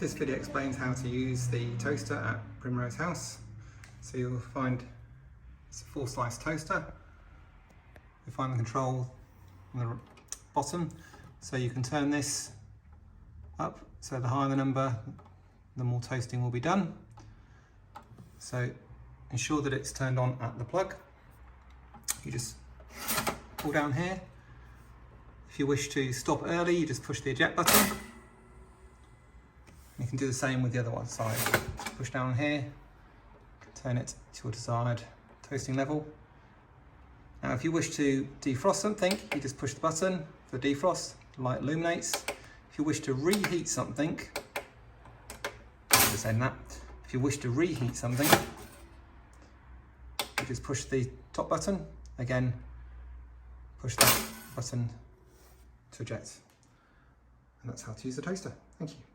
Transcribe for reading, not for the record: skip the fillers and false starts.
This video explains how to use the toaster at Primrose House. So you'll find it's a 4-slice toaster. You'll find the control on the bottom, so you can turn this up, so the higher the number, the more toasting will be done. So ensure that it's turned on at the plug. You just pull down here. If you wish to stop early, you just push the eject button. You can do the same with the other side. Push down here, turn it to your desired toasting level. Now if you wish to defrost something, you just push the button for defrost, the light illuminates. If you wish to reheat something, just end that. If you wish to reheat something, you just push the top button, again push that button to eject. And that's how to use the toaster. Thank you.